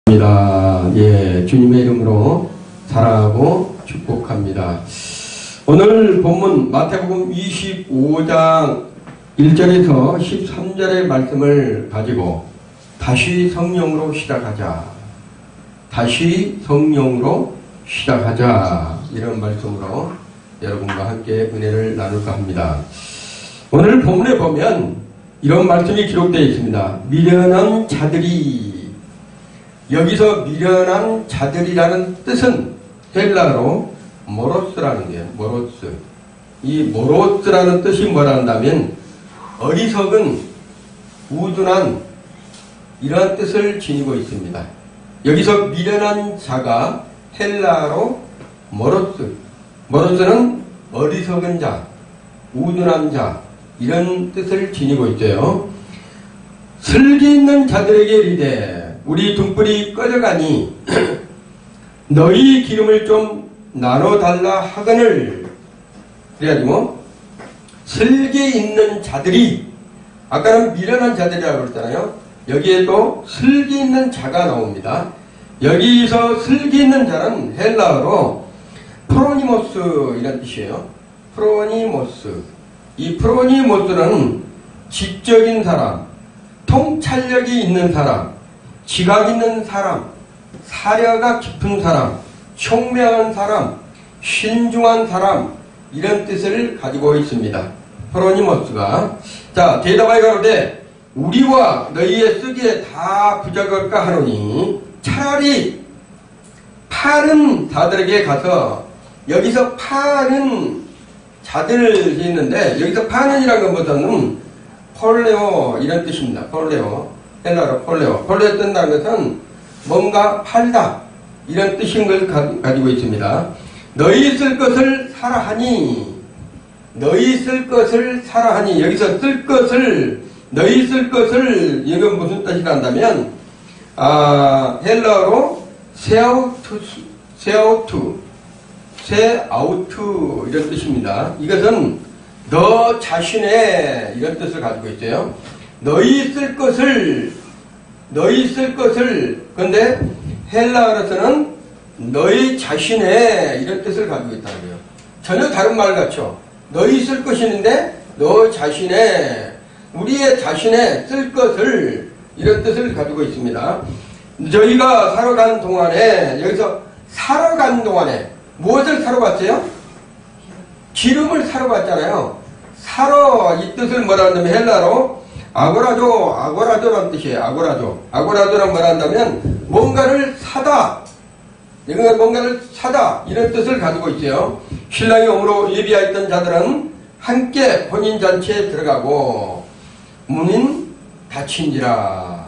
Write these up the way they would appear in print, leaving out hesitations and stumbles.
예, 주님의 이름으로 사랑하고 축복합니다. 오늘 본문 마태복음 25장 1절에서 13절의 말씀을 가지고 다시 성령으로 시작하자. 다시 성령으로 시작하자. 이런 말씀으로 여러분과 함께 은혜를 나눌까 합니다. 오늘 본문에 보면 이런 말씀이 기록되어 있습니다. 미련한 자들이, 여기서 미련한 자들이라는 뜻은 헬라어로 모로스라는 거예요. 모로스. 이 모로스라는 뜻이 뭐라 한다면 어리석은, 우둔한 이러한 뜻을 지니고 있습니다. 여기서 미련한 자가 헬라어로 모로스. 모로스는 어리석은 자, 우둔한 자 이런 뜻을 지니고 있어요. 슬기 있는 자들에게 이르되 우리 등불이 꺼져가니 너희 기름을 좀 나눠달라 하거늘. 그래가지고 슬기 있는 자들이, 아까는 미련한 자들이라고 그랬잖아요. 여기에도 슬기 있는 자가 나옵니다. 여기서 슬기 있는 자는 헬라어로 프로니모스 이런 뜻이에요. 프로니모스. 이 프로니모스는 지적인 사람, 통찰력이 있는 사람, 지각 있는 사람, 사려가 깊은 사람, 총명한 사람, 신중한 사람 이런 뜻을 가지고 있습니다. 프로니모스가. 자, 대답하여 가로되 우리와 너희의 쓰기에 다 부적을까 하노니 차라리 파는 자들에게 가서, 여기서 파는 자들 있는데 여기서 파는이라는 것은 폴레오 이런 뜻입니다. 폴레오. 헬라로 폴레오. 폴레오 뜬다는 것은 뭔가 팔다 이런 뜻인 걸 가지고 있습니다. 너희 쓸 것을 사라 하니, 너희 쓸 것을 사라 하니, 여기서 쓸 것을, 너희 쓸 것을, 이건 무슨 뜻이라 한다면 헬라어로 세아우투 이런 뜻입니다. 이것은 너 자신의 이런 뜻을 가지고 있어요. 너희 쓸 것을, 근데 헬라어로서는 너희 자신의 이런 뜻을 가지고 있다는 거예요. 전혀 다른 말 같죠. 너희 쓸 것이는데 너 자신의, 우리의 자신의 쓸 것을 이런 뜻을 가지고 있습니다. 저희가 사러 간 동안에, 여기서 사러 간 동안에 무엇을 사러 갔어요? 기름을 사러 갔잖아요. 사러, 이 뜻을 뭐라 한다면 헬라로 아고라도라는 뜻이에요. 아고라도란 뭐라 한다면 뭔가를 사다, 뭔가를 사다 이런 뜻을 가지고 있어요. 신랑이 오므로 예비하였던 자들은 함께 혼인잔치에 들어가고 문은 닫힌지라.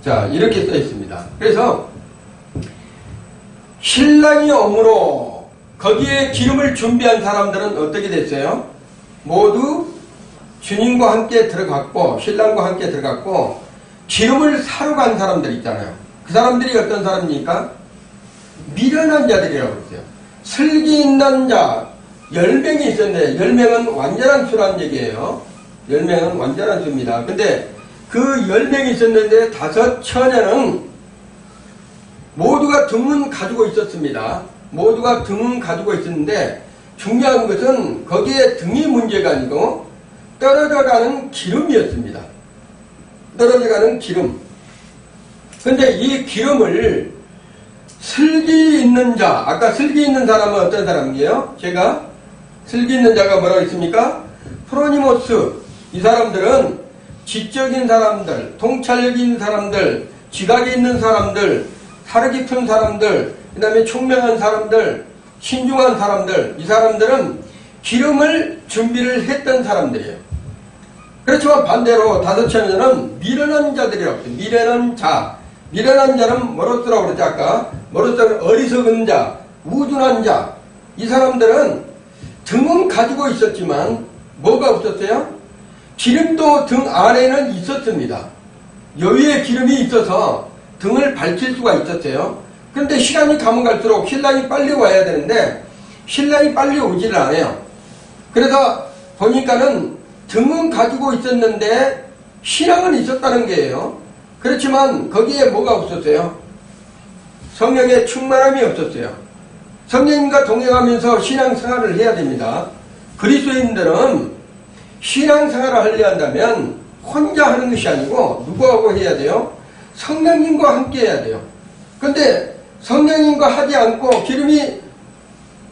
자, 이렇게 써 있습니다. 그래서 신랑이 오므로 거기에 기름을 준비한 사람들은 어떻게 됐어요? 모두 주님과 함께 들어갔고, 신랑과 함께 들어갔고, 기름을 사러 간 사람들 있잖아요. 그 사람들이 어떤 사람입니까? 미련한 자들이라고 그랬어요. 슬기 있는 자, 10명이 있었는데 10명은 완전한 수란 얘기예요. 10명은 완전한 수입니다. 근데 그 10명이 있었는데 5처녀는 모두가 등은 가지고 있었습니다. 모두가 등은 가지고 있었는데 중요한 것은 거기에 등이 문제가 아니고 떨어져가는 기름이었습니다. 떨어져가는 기름. 근데 이 기름을 슬기 있는 자, 아까 슬기 있는 사람은 어떤 사람이에요? 제가 슬기 있는 자가 뭐라고 했습니까? 프로니모스. 이 사람들은 지적인 사람들, 통찰력 있는 사람들, 지각이 있는 사람들, 사려 깊은 사람들, 그 다음에 총명한 사람들, 신중한 사람들, 이 사람들은 기름을 준비를 했던 사람들이에요. 그렇지만 반대로 5처녀는 미련한 자들이라고 했어요. 미련한 자. 미련한 자는 모로스라고 그랬죠. 아까 모로스는 어리석은 자, 우둔한 자. 이 사람들은 등은 가지고 있었지만 뭐가 없었어요? 기름도 등 안에는 있었습니다. 여위에 기름이 있어서 등을 밝힐 수가 있었어요. 그런데 시간이 가면 갈수록 신랑이 빨리 와야 되는데 신랑이 빨리 오지를 않아요. 그래서 보니까는 등은 가지고 있었는데 신앙은 있었다는 거예요. 그렇지만 거기에 뭐가 없었어요? 성령의 충만함이 없었어요. 성령님과 동행하면서 신앙생활을 해야 됩니다. 그리스도인들은 신앙생활을 하려 한다면 혼자 하는 것이 아니고 누구하고 해야 돼요? 성령님과 함께 해야 돼요. 그런데 성령님과 하지 않고 기름이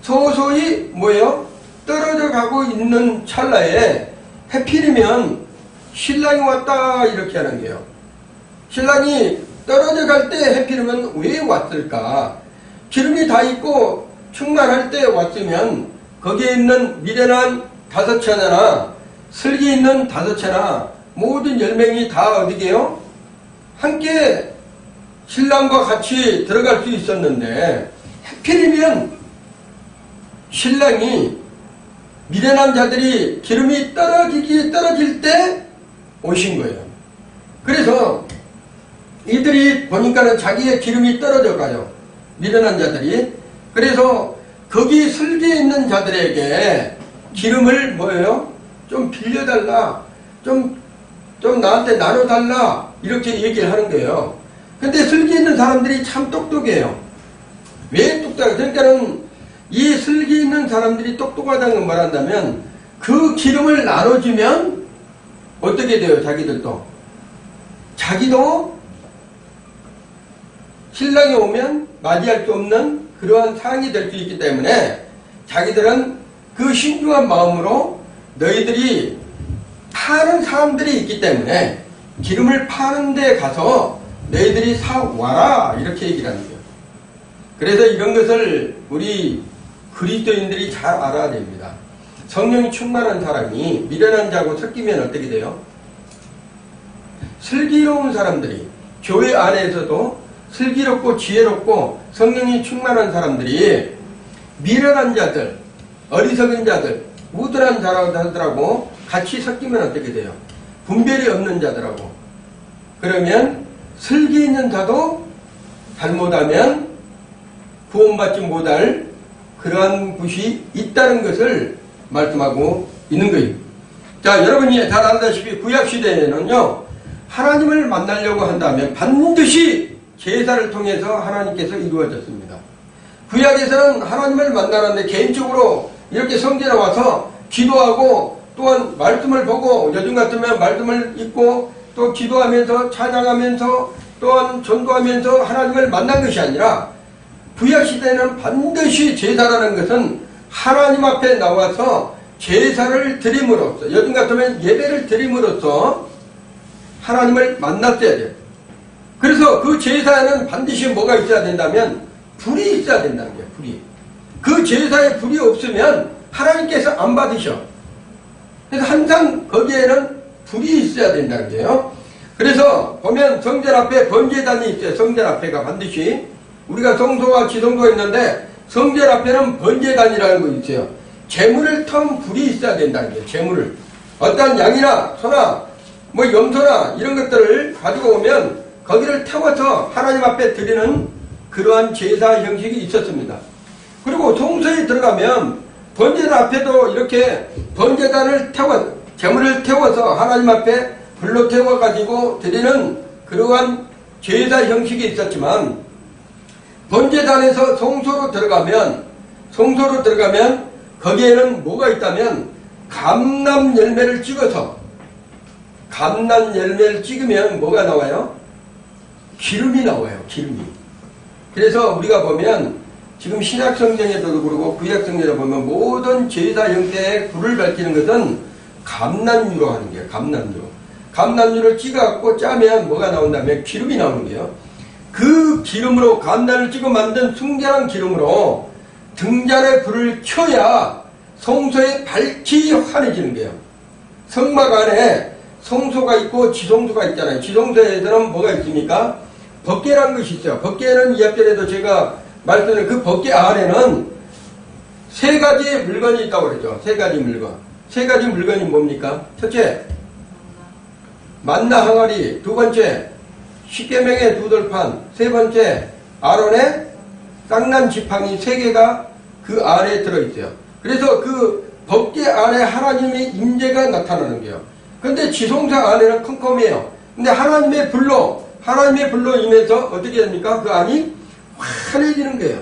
서서히 뭐예요? 떨어져 가고 있는 찰나에 해필이면 신랑이 왔다 이렇게 하는 거예요. 신랑이 떨어져 갈 때 해필이면 왜 왔을까? 기름이 다 있고 충만할 때 왔으면 거기에 있는 미련한 5채나 슬기 있는 5채나 모든 10명이 다 어디게요? 함께 신랑과 같이 들어갈 수 있었는데 하필이면 신랑이 미련한 자들이 기름이 떨어질 때 오신 거예요. 그래서 이들이 보니까는 자기의 기름이 떨어져 가요. 미련한 자들이. 그래서 거기 슬기 있는 자들에게 기름을 뭐예요? 좀 빌려달라. 좀 나한테 나눠달라. 이렇게 얘기를 하는 거예요. 근데 슬기 있는 사람들이 참 똑똑해요. 왜 똑똑해요? 그러니까는 이 슬기 있는 사람들이 똑똑하다는 건 말한다면 그 기름을 나눠주면 어떻게 돼요? 자기도 신랑이 오면 맞이할 수 없는 그러한 상황이 될 수 있기 때문에 자기들은 그 신중한 마음으로 너희들이 파는 사람들이 있기 때문에 기름을 파는 데 가서 너희들이 사와라 이렇게 얘기를 하는 거예요. 그래서 이런 것을 우리 그리스도인들이 잘 알아야 됩니다. 성령이 충만한 사람이 미련한 자하고 섞이면 어떻게 돼요? 슬기로운 사람들이 교회 안에서도 슬기롭고 지혜롭고 성령이 충만한 사람들이 미련한 자들, 어리석은 자들, 우둔한 자들하고 같이 섞이면 어떻게 돼요? 분별이 없는 자들하고. 그러면 슬기 있는 자도 잘못하면 구원받지 못할 그러한 곳이 있다는 것을 말씀하고 있는 거예요. 자, 여러분이 잘 알다시피 구약시대에는요, 하나님을 만나려고 한다면 반드시 제사를 통해서 하나님께서 이루어졌습니다. 구약에서는 하나님을 만나는데 개인적으로 이렇게 성전에 와서 기도하고 또한 말씀을 보고 요즘 같으면 말씀을 읽고 또 기도하면서 찬양하면서 또한 전도하면서 하나님을 만난 것이 아니라 구약시대에는 반드시 제사라는 것은 하나님 앞에 나와서 제사를 드림으로써 요즘 같으면 예배를 드림으로써 하나님을 만났어야 돼요. 그래서 그 제사에는 반드시 뭐가 있어야 된다면 불이 있어야 된다는 거예요. 불이. 그 제사에 불이 없으면 하나님께서 안 받으셔. 그래서 항상 거기에는 불이 있어야 된다는 거예요. 그래서 보면 성전 앞에 번제단이 있어요. 성전 앞에가 반드시. 우리가 성소와 지성소가 있는데 성전 앞에는 번제단이라는 거 있어요. 제물을 턴 불이 있어야 된다는 거예요. 제물을. 어떤 양이나 소나 뭐 염소나 이런 것들을 가지고 오면 거기를 태워서 하나님 앞에 드리는 그러한 제사 형식이 있었습니다. 그리고 성소에 들어가면 번제단 앞에도 이렇게 번제단을 제물을 태워서 하나님 앞에 불로 태워가지고 드리는 그러한 제사 형식이 있었지만 번제단에서 성소로 들어가면 거기에는 뭐가 있다면 감람 열매를 찍으면 뭐가 나와요? 기름이 나와요. 기름이. 그래서 우리가 보면 지금 신약성경에도 그러고 구약성경에 보면 모든 제사 형태의 불을 밝히는 것은 감람유로 하는 거예요. 감람유를 찍어갖고 짜면 뭐가 나온다면 기름이 나오는 거예요. 그 기름으로 감람을 찍어 만든 순결한 기름으로 등잔에 불을 켜야 성소에 밝히 환해지는 거예요. 성막 안에 성소가 있고 지성소가 있잖아요. 지성소에서는 뭐가 있습니까? 법궤라는 것이 있어요. 법궤는 이 앞전에도 제가 말씀드린 그 법궤 안에는 3가지 물건이 있다고 그러죠. 3가지 물건. 3가지 물건이 뭡니까? 첫째, 만나 항아리. 2번째, 십계명의 2돌판. 3번째, 아론의 쌍난 지팡이 3개가 그 안에 들어있어요. 그래서 그 법궤 안에 하나님의 임재가 나타나는 거예요. 근데 지성소 안에는 컴컴해요. 근데 하나님의 불로 임해서 어떻게 됩니까? 그 안이 환해지는 거예요.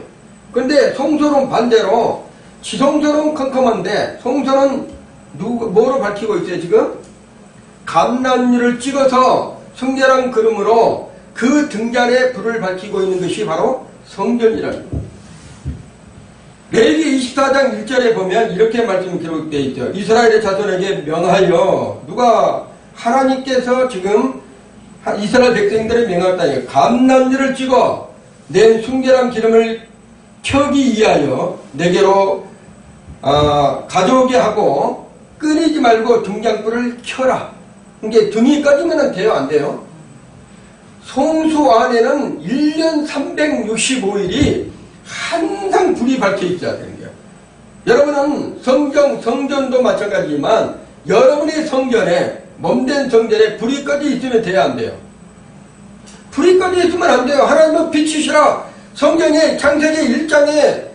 근데 송소는 반대로 지송소는 컴컴한데 송소는 뭐로 밝히고 있어요 지금? 감람류를 찍어서 성결한 그림으로 그 등잔에 불을 밝히고 있는 것이 바로 성전이라는 거예요. 레위기 24장 1절에 보면 이렇게 말씀이 기록되어 있죠. 이스라엘의 자손에게 명하여, 누가 하나님께서 지금 이스라엘 백성들에 명하다니 감람류를 찍어 낸 순결한 기름을 켜기 위하여 내게로 가져오게 하고 끊이지 말고 등잔불을 켜라. 이게 등이 꺼지면 돼요 안 돼요? 송수 안에는 1년 365일이 항상 불이 밝혀 있어야 되는 거예요. 여러분은 성전도 마찬가지지만 여러분의 성전에, 몸된 성전에 불이 꺼져 있으면 돼야 안 돼요. 불이 꺼져 있으면 안 돼요. 하나님은 빛이시라. 성경의 창세기 1장에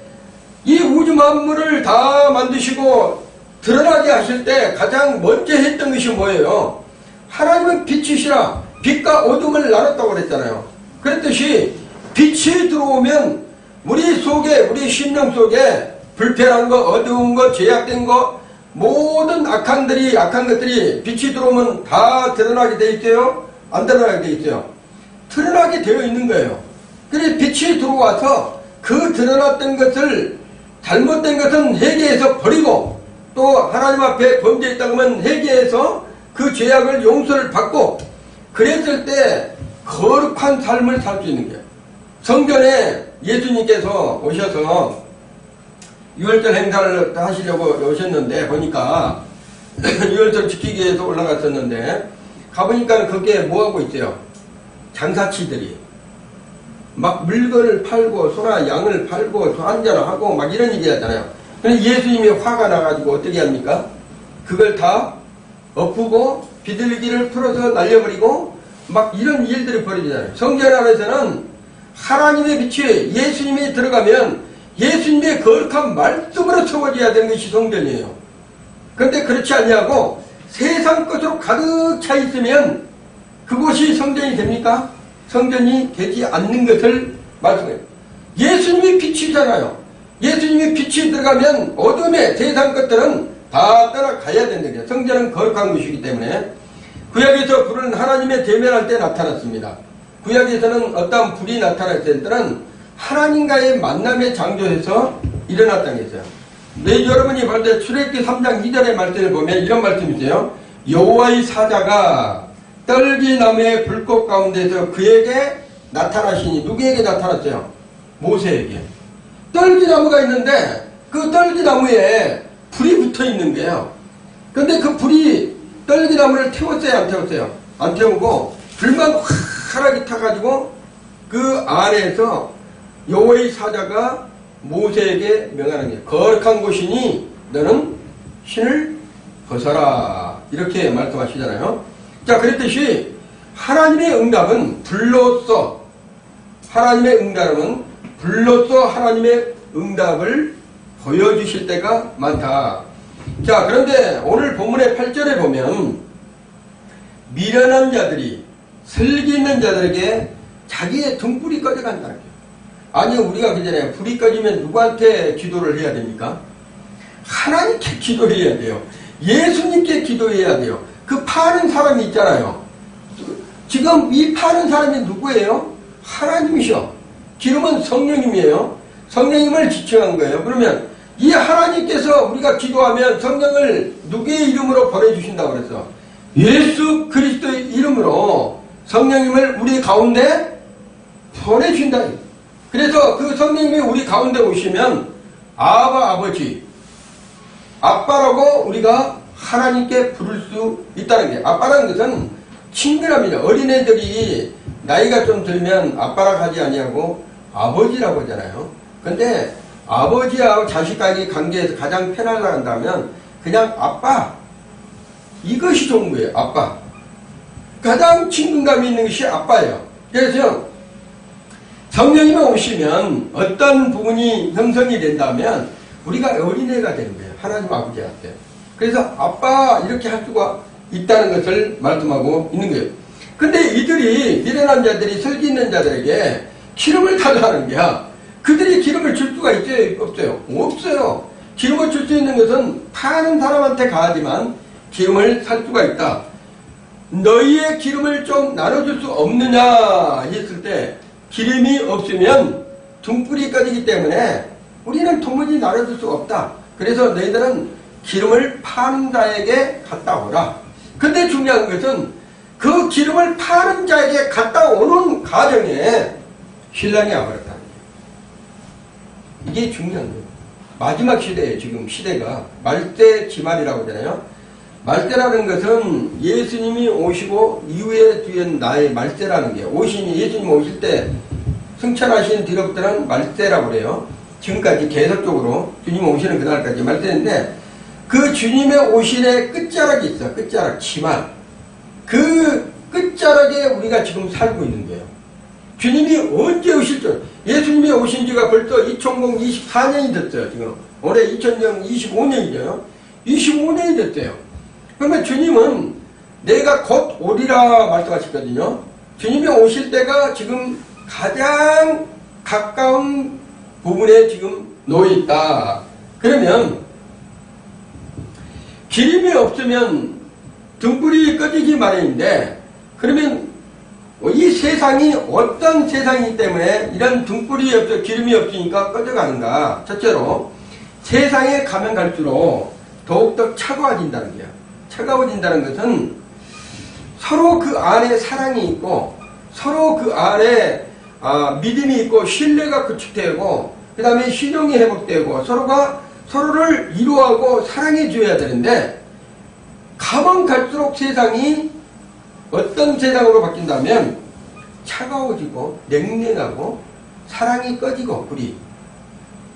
이 우주 만물을 다 만드시고 드러나게 하실 때 가장 먼저 했던 것이 뭐예요? 하나님은 빛이시라. 빛과 어둠을 나눴다고 그랬잖아요. 그랬듯이 빛이 들어오면 우리 속에, 우리 심령 속에 불편한 거, 어두운 거, 제약된 거, 모든 악한 것들이 빛이 들어오면 다 드러나게 돼 있어요? 안 드러나게 돼 있어요? 드러나게 되어 있는 거예요. 그래서 빛이 들어와서 그 드러났던 것을, 잘못된 것은 회개해서 버리고, 또 하나님 앞에 범죄했다고 하면 회개해서 그 죄악을 용서를 받고, 그랬을 때 거룩한 삶을 살 수 있는 거예요. 성전에 예수님께서 오셔서 유월절 행사를 하시려고 오셨는데, 보니까 유월절 지키기 위해서 올라갔었는데, 가보니까 거기에 뭐하고 있어요? 장사치들이 막 물건을 팔고 소나 양을 팔고 한잔하고 막 이런 얘기 하잖아요. 근데 예수님이 화가 나가지고 어떻게 합니까? 그걸 다 엎고 비둘기를 풀어서 날려버리고 막 이런 일들이 벌어지잖아요. 성전 안에서는 하나님의 빛이 예수님이 들어가면 예수님의 거룩한 말씀으로 채워져야 되는 것이 성전이에요. 그런데 그렇지 않냐고 세상 것으로 가득 차 있으면 그곳이 성전이 됩니까? 성전이 되지 않는 것을 말씀해요. 예수님이 빛이잖아요. 예수님이 빛이 들어가면 어둠의 세상 것들은 다 떠나가야 된다는 거예요. 성전은 거룩한 것이기 때문에. 구약에서 불은 하나님의 대면할 때 나타났습니다. 구약에서는 어떤 불이 나타났을 때는 하나님과의 만남의 장소에서 일어났다는 거죠. 네, 여러분이 볼 때 출애굽기 3장 2절의 말씀을 보면 이런 말씀이 있어요. 여호와의 사자가 떨기나무의 불꽃 가운데서 그에게 나타나시니, 누구에게 나타났어요? 모세에게. 떨기나무가 있는데 그 떨기나무에 불이 붙어 있는 거예요. 근데 그 불이 떨기나무를 태웠어요, 안 태웠어요? 안 태우고 불만 화락이 타가지고 그 안에서 여호와의 사자가 모세에게 명하는 게, 거룩한 곳이니 너는 신을 벗어라, 이렇게 말씀하시잖아요. 자, 그랬듯이 하나님의 응답은 불로써, 하나님의 응답은 불로써 하나님의 응답을 보여주실 때가 많다. 자, 그런데 오늘 본문의 8절에 보면 미련한 자들이, 슬기 있는 자들에게 자기의 등불이 꺼져간다는 거예요. 아니, 우리가 그전에 불이 꺼지면 누구한테 기도를 해야 됩니까? 하나님께 기도해야 돼요. 예수님께 기도해야 돼요. 그 파는 사람이 있잖아요. 지금 이 파는 사람이 누구예요? 하나님이셔. 기름은 성령님이에요. 성령님을 지칭한 거예요. 그러면 이 하나님께서 우리가 기도하면 성령을 누구의 이름으로 보내주신다고 그랬어? 예수 그리스도의 이름으로 성령님을 우리 가운데 보내주신다. 그래서 그 성령님이 우리 가운데 오시면 아버지, 아빠라고 우리가 하나님께 부를 수 있다는 게, 아빠라는 것은 친근합니다. 어린애들이 나이가 좀 들면 아빠라고 하지 아니하고 아버지라고 하잖아요. 근데 아버지하고 자식과의 관계에서 가장 편하려고 한다면 그냥 아빠, 이것이 좋은 거예요. 아빠. 가장 친근감이 있는 것이 아빠예요. 그래서 성령님이 오시면 어떤 부분이 형성이 된다면 우리가 어린애가 되는 거예요. 하나님 아버지한테. 그래서 아빠 이렇게 할 수가 있다는 것을 말씀하고 있는 거예요. 근데 이들이, 미련한 자들이, 슬기 있는 자들에게 기름을 달라는 거야. 그들이 기름을 줄 수가 있어요? 없어요? 없어요. 기름을 줄 수 있는 것은 파는 사람한테 가하지만 기름을 살 수가 있다. 너희의 기름을 좀 나눠줄 수 없느냐 했을 때 기름이 없으면 등불이 꺼지기 때문에 우리는 도무지 나눠줄 수가 없다. 그래서 너희들은 기름을 파는 자에게 갔다 오라. 근데 중요한 것은 그 기름을 파는 자에게 갔다 오는 과정에 신랑이 와버렸다는 거예요. 이게 중요한 거예요. 마지막 시대에 지금 시대가 말세 지말이라고 하잖아요. 말세라는 것은 예수님이 오시고 이후에 뒤엔 나의 말세라는 게 예수님 오실 때 승천하신 뒤로부터는 말세라고 그래요. 지금까지 계속적으로 주님 오시는 그날까지 말세인데 그 주님의 오신의 끝자락이 있어. 끝자락 지말. 그 끝자락에 우리가 지금 살고 있는 거예요. 주님이 언제 오실 줄 예수님이 오신 지가 벌써 2024년이 됐어요. 지금 올해 2025년이죠. 25년이 됐어요. 그러면 주님은 내가 곧 오리라 말씀하셨거든요. 주님이 오실 때가 지금 가장 가까운 부분에 지금 놓여 있다. 그러면 기름이 없으면 등불이 꺼지기 마련인데 그러면 이 세상이 어떤 세상이기 때문에 이런 등불이 없어 기름이 없으니까 꺼져가는가. 첫째로 세상에 가면 갈수록 더욱더 차가워진다는 거야. 차가워진다는 것은 서로 그 안에 사랑이 있고 서로 그 안에 믿음이 있고 신뢰가 구축되고 그 다음에 신용이 회복되고 서로가 서로를 이루하고 사랑해 줘야 되는데 가면 갈수록 세상이 어떤 세상으로 바뀐다면 차가워지고 냉랭하고 사랑이 꺼지고 불이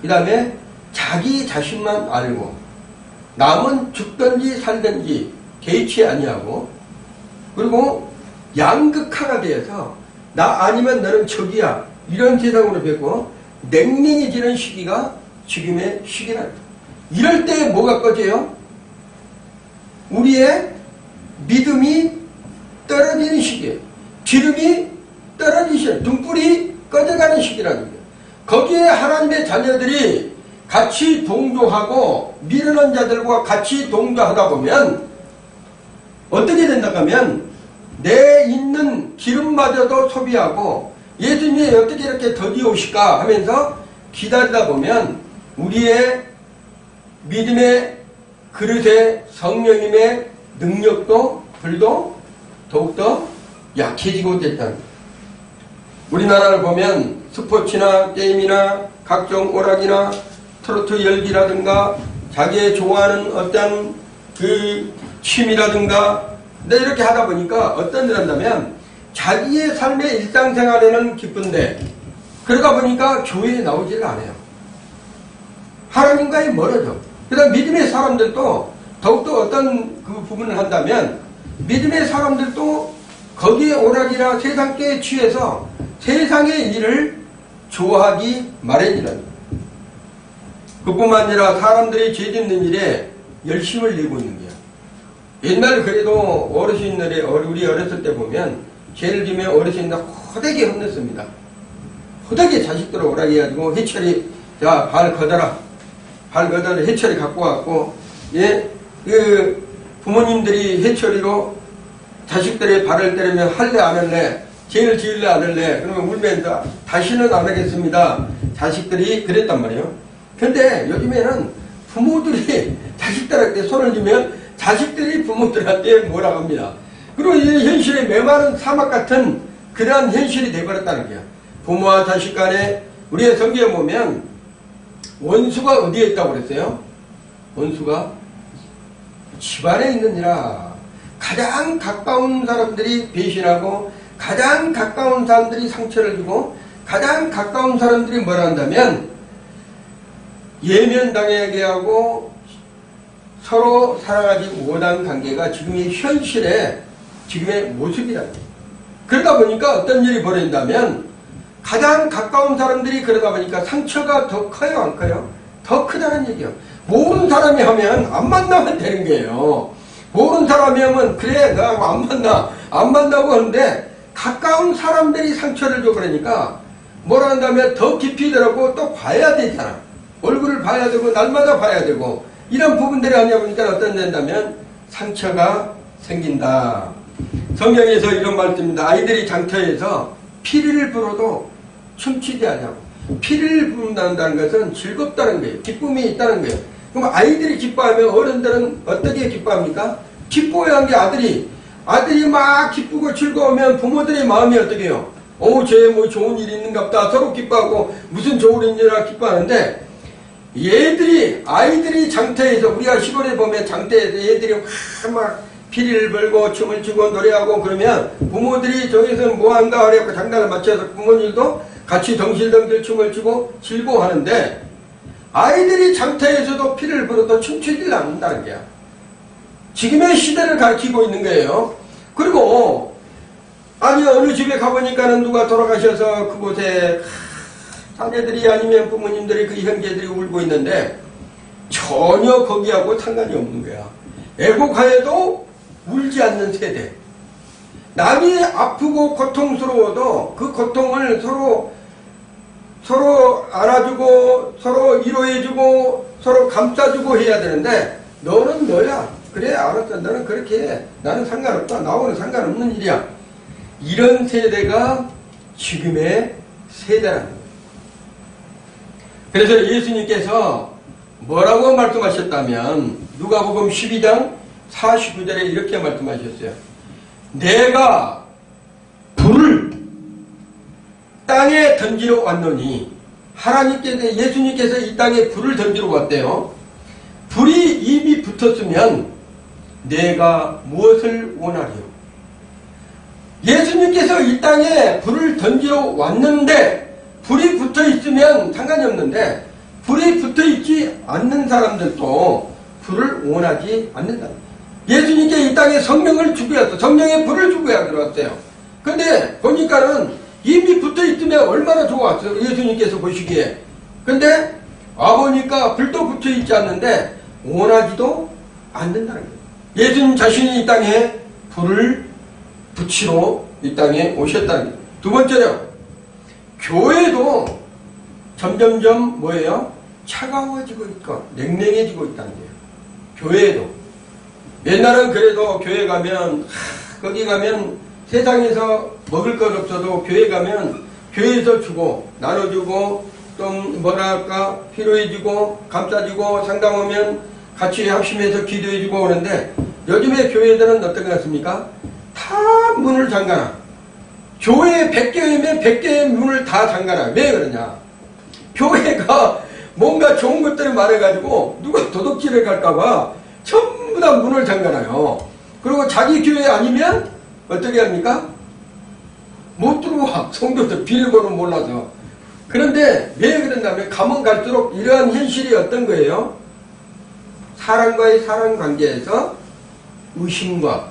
그 다음에 자기 자신만 알고 남은 죽든지 살든지 개의치 아니하고 그리고 양극화가 되어서 나 아니면 너는 적이야 이런 세상으로 되고 냉랭해지는 시기가 지금의 시기랍니다. 이럴 때 뭐가 꺼져요? 우리의 믿음이 떨어지는 시기예요. 기름이 떨어지시는 등불이 꺼져가는 시기라는 거예요. 거기에 하나님의 자녀들이 같이 동조하고 미루는 자들과 같이 동조하다 보면 어떻게 된다 하면 내 있는 기름마저도 소비하고 예수님이 어떻게 이렇게 더디 오실까 하면서 기다리다 보면 우리의 믿음의 그릇에 성령님의 능력도 불도 더욱더 약해지고 됐다는 거예요. 우리나라를 보면 스포츠나 게임이나 각종 오락이나 트로트 열기라든가 자기의 좋아하는 어떤 그 취미라든가 이렇게 하다 보니까 어떤 일 한다면 자기의 삶의 일상생활에는 기쁜데 그러다 보니까 교회에 나오지를 않아요. 하나님과의 멀어져. 그 다음 믿음의 사람들도 더욱더 어떤 그 부분을 한다면 믿음의 사람들도 거기에 오락이나 세상계에 취해서 세상의 일을 좋아하기 마련이라는 거예요. 그뿐만 아니라 사람들이 죄짓는 일에 열심을 내고 있는 거야. 옛날 그래도 어르신들이 우리 어렸을 때 보면 죄를 지면 어르신들 호되게 혼냈습니다. 호되게 자식들 오라게 해가지고 해철이 자 발 걷어라. 발 걷어라 해철이 갖고 왔고 그 부모님들이 해철이로 자식들의 발을 때리면 할래 안 할래 죄를 지을래 안 할래 그러면 울면서 다시는 안 하겠습니다. 자식들이 그랬단 말이에요. 근데 요즘에는 부모들이 자식들한테 손을 쥐면 자식들이 부모들한테 뭐라고 합니다. 그리고 이 현실에 메마른 사막 같은 그러한 현실이 되어버렸다는 거야. 부모와 자식 간에 우리의 성경에 보면 원수가 어디에 있다고 그랬어요? 원수가 집안에 있느니라. 가장 가까운 사람들이 배신하고 가장 가까운 사람들이 상처를 주고 가장 가까운 사람들이 뭐라 한다면 예면당하게 하고 서로 사랑하지 못한 관계가 지금의 현실의 지금의 모습이다. 그러다 보니까 어떤 일이 벌어진다면 가장 가까운 사람들이 그러다 보니까 상처가 더 커요 안 커요? 더 크다는 얘기예요. 모르는 사람이 하면 안 만나면 되는 거예요. 모르는 사람이 하면 그래 나하고 안 만나고 하는데 가까운 사람들이 상처를 줘 그러니까 뭐라 한다면 더 깊이 들어가고 또 봐야 되잖아. 얼굴을 봐야 되고 날마다 봐야 되고 이런 부분들이 아니야 보니까 어떤 된다면 상처가 생긴다. 성경에서 이런 말씀입니다. 아이들이 장터에서 피리를 불어도 춤추지 않냐고. 피리를 부른다는 것은 즐겁다는 거예요. 기쁨이 있다는 거예요. 그럼 아이들이 기뻐하면 어른들은 어떻게 기뻐합니까? 기뻐야 한 게 아들이 막 기쁘고 즐거우면 부모들의 마음이 어떻게 해요? 쟤 뭐 좋은 일이 있는가 보다 서로 기뻐하고 무슨 좋은 일이라 기뻐하는데 아이들이 장터에서 우리가 시골에 보면 장터에서 얘들이 막 피리를 불고 춤을 추고 노래하고 그러면 부모들이 저기서 뭐 한다 하려고 장단을 맞춰서 부모님도 같이 덩실덩실 춤을 추고 즐거워하는데 아이들이 장터에서도 피를 불어도 춤추질 않는다는 거야. 지금의 시대를 가르치고 있는 거예요. 그리고 어느 집에 가보니까는 누가 돌아가셔서 그곳에 자녀들이 아니면 부모님들이 그 형제들이 울고 있는데 전혀 거기하고 상관이 없는 거야. 애곡하여도 울지 않는 세대. 남이 아프고 고통스러워도 그 고통을 서로 알아주고 서로 위로해주고 서로 감싸주고 해야 되는데 너는 너야. 그래 알았어. 너는 그렇게 해. 나는 상관없다. 나하고는 상관없는 일이야. 이런 세대가 지금의 세대라는 거예요. 그래서 예수님께서 뭐라고 말씀하셨다면 누가복음 12장 49절에 이렇게 말씀하셨어요. 내가 불을 땅에 던지러 왔노니 예수님께서 이 땅에 불을 던지러 왔대요. 불이 이미 붙었으면 내가 무엇을 원하리요? 예수님께서 이 땅에 불을 던지러 왔는데 불이 붙어 있으면 상관이 없는데 불이 붙어 있지 않는 사람들도 불을 원하지 않는다. 예수님께 이 땅에 성령을 주고 왔어. 성령의 불을 주고 들어왔어요. 근데 보니까는 이미 붙어 있으면 얼마나 좋았어요. 예수님께서 보시기에. 근데 와보니까 불도 붙어 있지 않는데 원하지도 않는다는 거예요. 예수님 자신이 이 땅에 불을 붙이러 이 땅에 오셨다는 거예요. 두 번째로 교회도 점점점 뭐예요? 차가워지고 있고 냉랭해지고 있다는 거예요. 교회도. 옛날은 그래도 교회 가면 거기 가면 세상에서 먹을 것 없어도 교회 가면 교회에서 주고 나눠주고 좀 뭐랄까 필요해지고 감싸주고 상담하면 같이 합심해서 기도해주고 오는데 요즘에 교회들은 어떤 것 같습니까? 다 문을 잠가놔. 교회 100개면 100개의 문을 다 잠가놔. 왜 그러냐? 교회가 뭔가 좋은 것들이 많아가지고 누가 도둑질을 갈까봐 전부 다 문을 잠가놔요. 그리고 자기 교회 아니면 어떻게 합니까? 못 들어와. 성도들 비밀번호 몰라서. 그런데 왜 그런다면 가면 갈수록 이러한 현실이 어떤 거예요? 사람과의 사람 관계에서 의심과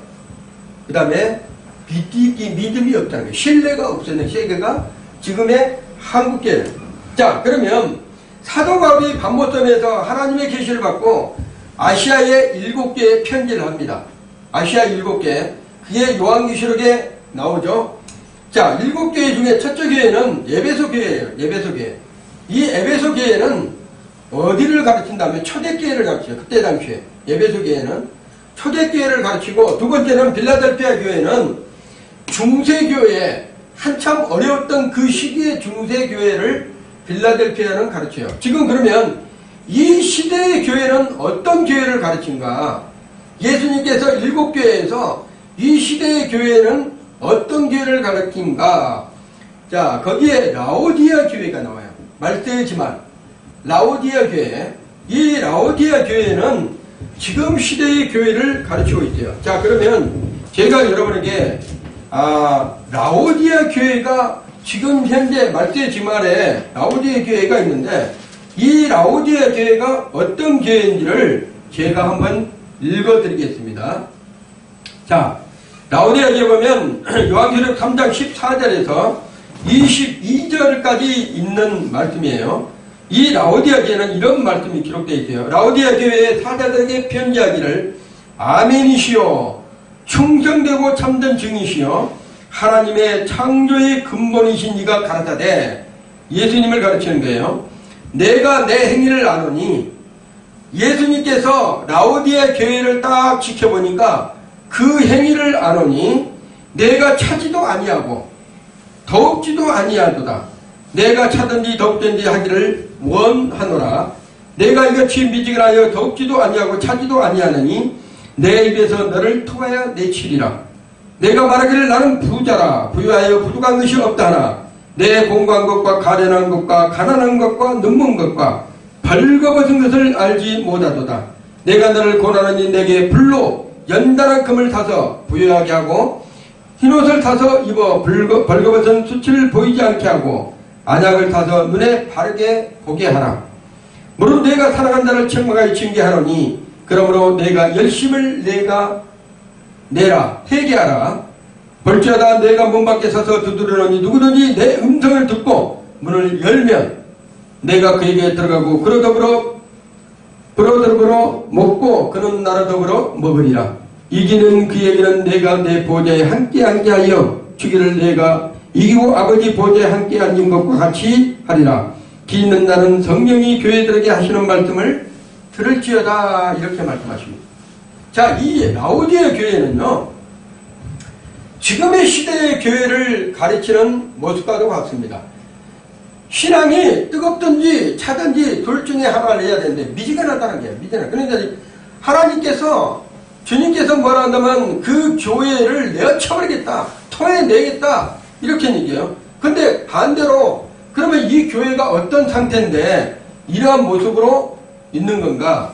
그 다음에 믿음이 없다는 거예요. 신뢰가 없었는 세계가 지금의 한국교회. 자, 그러면 사도 바울이 반모섬에서 하나님의 계시를 받고 아시아의 7개의 편지를 합니다. 아시아 7개. 그게 요한계시록에 나오죠. 자, 7교회 중에 첫째 교회는 에베소 교회예요. 에베소 교회. 이 에베소 교회는 어디를 가르친다면 초대교회를 가르쳐요. 그때 당시에 에베소 교회는 초대교회를 가르치고, 두 번째는 빌라델피아 교회는 중세교회, 한참 어려웠던 그 시기의 중세교회를 빌라델피아는 가르쳐요. 지금 그러면 이 시대의 교회는 어떤 교회를 가르친가? 예수님께서 7교회에서 이 시대의 교회는 어떤 교회를 가르친가? 자, 거기에 라오디아 교회가 나와요. 말세지만 라오디아 교회. 이 라오디아 교회는 지금 시대의 교회를 가르치고 있어요. 자, 그러면 제가 여러분에게 라오디아 교회가 지금 현재 말세지말에 라오디아 교회가 있는데 이 라오디아 교회가 어떤 교회인지를 제가 한번 읽어드리겠습니다. 자, 라오디아 교회 보면 요한계시록 3장 14절에서 22절까지 있는 말씀이에요. 이 라오디아 교회는 이런 말씀이 기록되어 있어요. 라오디아 교회의 사자들에게 편지하기를 아멘이시요 충성되고 참된 증이시요 하나님의 창조의 근본이신 이가 가라사대 예수님을 가르치는 거예요. 내가 내 행위를 아노니, 예수님께서 라오디아 교회를 딱 지켜보니까 그 행위를 아노니 내가 차지도 아니하고 더욱지도 아니하도다. 내가 차든지 더욱든지 하기를 원하노라. 내가 이같이 미지근하여 더욱지도 아니하고 차지도 아니하느니 내 입에서 너를 통하여 내치리라. 내가 말하기를 나는 부자라. 부유하여 부족한 것이 없다나 내 공부한 것과 가련한 것과 가난한 것과 눈먼 것과 벌거벗은 것을 알지 못하도다. 내가 너를 고난하니 내게 불로 연단한 금을 사서 부유하게 하고 흰옷을 사서 입어 벌거벗은 수치를 보이지 않게 하고 안약을 사서 눈에 바르게 보게 하라. 무릇 내가 사랑한 자를 책망하여 징계하노니 그러므로 내가 열심을 내라 회개하라. 볼지어다 내가 문 밖에 서서 두드리노니 누구든지 내 음성을 듣고 문을 열면 내가 그에게 들어가고 그로 더불어 먹고 그는 나로 더불어 먹으리라. 이기는 그에게는 내가 내 보좌에 함께 하여 주기를 내가 이기고 아버지 보좌에 함께 앉은 것과 같이 하리라. 기 있는 나는 성령이 교회들에게 하시는 말씀을 들을지어다. 이렇게 말씀하십니다. 자, 이 라오디아 교회는요, 지금의 시대의 교회를 가르치는 모습과도 같습니다. 신앙이 뜨겁든지 차든지 둘 중에 하나를 해야 되는데 미지근하다는 거예요. 미지근하다. 그런데 하나님께서, 주님께서 뭐라 한다면 그 교회를 내어쳐버리겠다, 토해내겠다, 이렇게 얘기해요. 근데 반대로 그러면 이 교회가 어떤 상태인데 이러한 모습으로 있는 건가?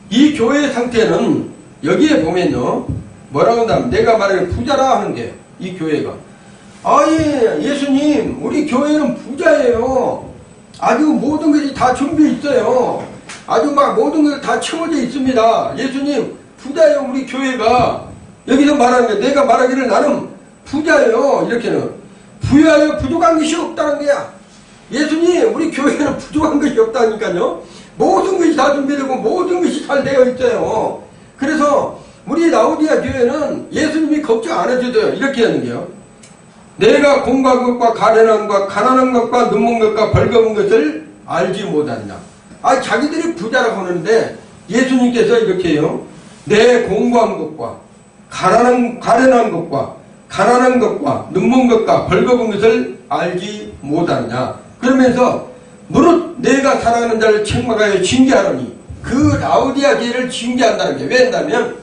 이 교회의 상태는 여기에 보면요, 뭐라고 한다면 내가 말하는 부자라 하는 게 이 교회가, 예수님 우리 교회는 부자예요. 아주 모든 것이 다 준비해 있어요. 아주 막 모든 것이 다 채워져 있습니다. 예수님 부자예요 우리 교회가. 여기서 말하는 게 내가 말하기를 나는 부자예요. 이렇게는 부유하여 부족한 것이 없다는 거야. 예수님 우리 교회는 부족한 것이 없다니까요. 모든 것이 다 준비되고 모든 것이 잘 되어 있어요. 그래서 우리 라오디아 교회는 예수님이 걱정 안 해줘도요. 이렇게 하는 게요. 내가 공부한 것과 가련한 것과 가난한 것과 눈먼 것과 벌거벗은 것을 알지 못하느냐. 자기들이 부자라고 하는데 예수님께서 이렇게 해요. 내 공부한 것과 가련한 것과 가난한 것과 눈먼 것과 벌거벗은 것을 알지 못하느냐. 그러면서 무릇 내가 사랑하는 자를 책망하여 징계하노니, 그 라오디아 교회를 징계한다는 게 왜냐면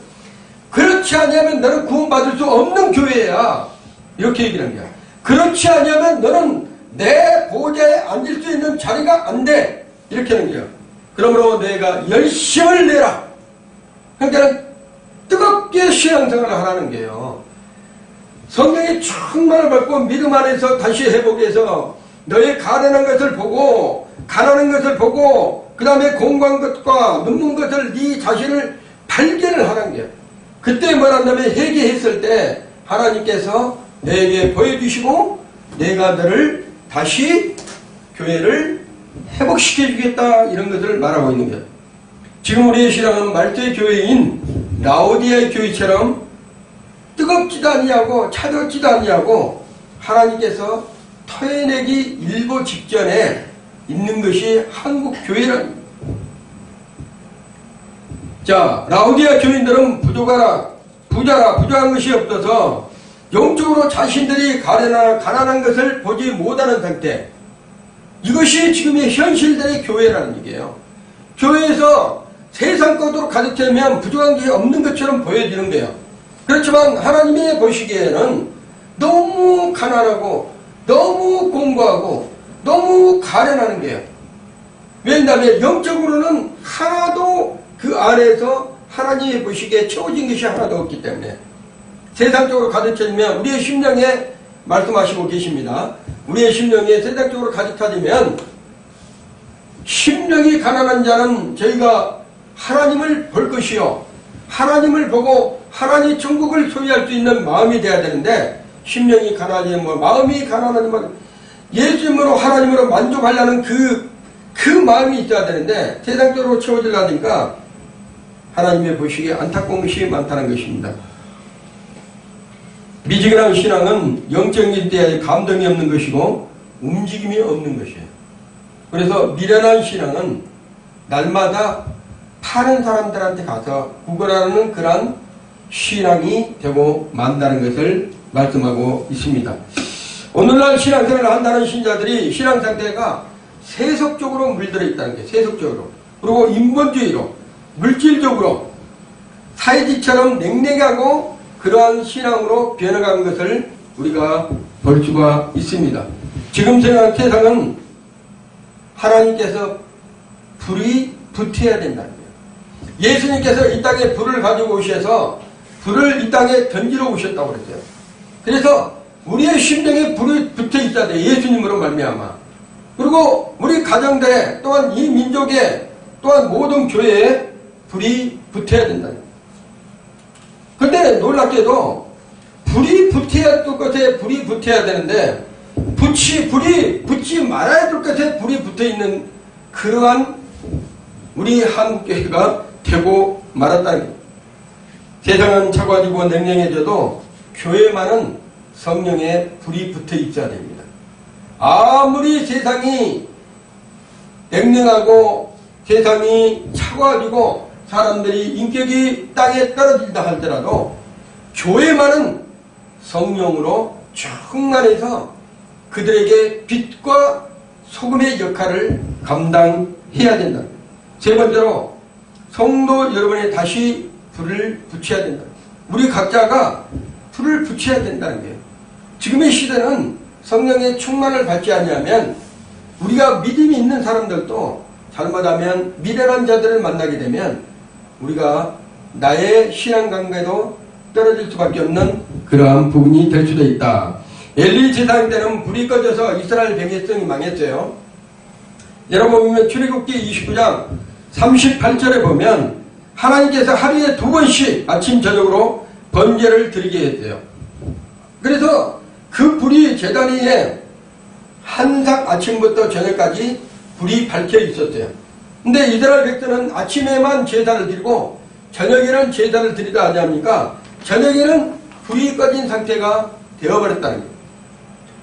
그렇지 않으면 너는 구원받을 수 없는 교회야. 이렇게 얘기를 하는 거야. 그렇지 않으면 너는 내 보좌에 앉을 수 있는 자리가 안 돼. 이렇게 하는 거야. 그러므로 내가 열심을 내라. 그러니까 뜨겁게 신앙생활을 하라는 거예요. 성령의 충만을 받고 믿음 안에서 다시 회복해 해서 너의 가련한 것을 보고 가난한 것을 보고 그 다음에 공부한 것과 눈먼 것을 네 자신을 발견을 하는 거야. 그때 뭐란다면 회개했을 때 하나님께서 내게 보여주시고 내가 너를 다시 교회를 회복시켜 주겠다, 이런 것을 말하고 있는 거예요. 지금 우리의 신앙은 말세의 교회인 라오디아의 교회처럼 뜨겁지도 아니하고 차갑지도 아니하고 하나님께서 토해내기 일보 직전에 있는 것이 한국 교회란. 자, 라오디아 교인들은 부족한 것이 없어서 영적으로 자신들이 가난한 것을 보지 못하는 상태. 이것이 지금의 현실들의 교회라는 얘기예요. 교회에서 세상 것으로 가득 차면 부족한 게 없는 것처럼 보여지는 거예요. 그렇지만 하나님이 보시기에는 너무 가난하고 너무 공부하고 너무 가련하는 거예요. 왜냐하면 영적으로는 하나도 그 안에서 하나님이 보시기에 채워진 것이 하나도 없기 때문에 세상적으로 가득 차면 우리의 심령에 말씀하시고 계십니다. 우리의 심령에 세상적으로 가득 차지면 심령이 가난한 자는 저희가 하나님을 볼 것이요, 하나님을 보고 하나님 천국을 소유할 수 있는 마음이 돼야 되는데, 심령이 가난하면 마음이 가난하지만 예수님으로 하나님으로 만족하려는 그 마음이 있어야 되는데 세상적으로 채워지려니까 하나님의 보시기에 안타까운 것이 많다는 것입니다. 미지근한 신앙은 영적인 데에 감동이 없는 것이고 움직임이 없는 것이에요. 그래서 미련한 신앙은 날마다 파는 사람들한테 가서 구걸하는 그런 신앙이 되고 만다는 것을 말씀하고 있습니다. 오늘날 신앙생활을 한다는 신자들이 신앙 상태가 세속적으로 물들어 있다는 게, 세속적으로. 그리고 인본주의로, 물질적으로, 사회지처럼 냉랭하고 그러한 신앙으로 변해가는 것을 우리가 볼 수가 있습니다. 지금 세상은 하나님께서 불이 붙어야 된다는 거예요. 예수님께서 이 땅에 불을 가지고 오셔서 불을 이 땅에 던지러 오셨다고 그랬어요. 그래서 우리의 심령에 불이 붙어 있어야 돼요. 예수님으로 말미암아. 그리고 우리 가정들에 또한 이 민족에 또한 모든 교회에 불이 붙어야 된다는 거예요. 그런데 놀랍게도 불이 붙어야 될 것에 불이 붙어야 되는데 불이 붙지 말아야 될 것에 불이 붙어 있는 그러한 우리 한국교회가 되고 말았다는 거예요. 세상은 차가워지고 냉랭해져도 교회만은 성령에 불이 붙어 있어야 됩니다. 아무리 세상이 냉랭하고 세상이 차가워지고 사람들이 인격이 땅에 떨어진다 할지라도 교회만은 성령으로 충만해서 그들에게 빛과 소금의 역할을 감당해야 된다. 세 번째로 성도 여러분이 다시 불을 붙여야 된다. 우리 각자가 불을 붙여야 된다는 거예요. 지금의 시대는 성령의 충만을 받지 않으면 우리가 믿음이 있는 사람들도 잘못하면 미련한 자들을 만나게 되면 우리가 나의 신앙 관계도 떨어질 수밖에 없는 그러한 부분이 될 수도 있다. 엘리 제사장 때는 불이 꺼져서 이스라엘 백성이 망했어요. 여러분 보면 출애굽기 29장 38절에 보면 하나님께서 하루에 2번씩 아침 저녁으로 번제를 드리게 했어요. 그래서 그 불이 제단 위에 항상 아침부터 저녁까지 불이 밝혀 있었어요. 근데 이스라엘 백성은 아침에만 제단을 드리고 저녁에는 제단을 드리다 하지 않습니까? 저녁에는 불이 꺼진 상태가 되어버렸다는 거예요.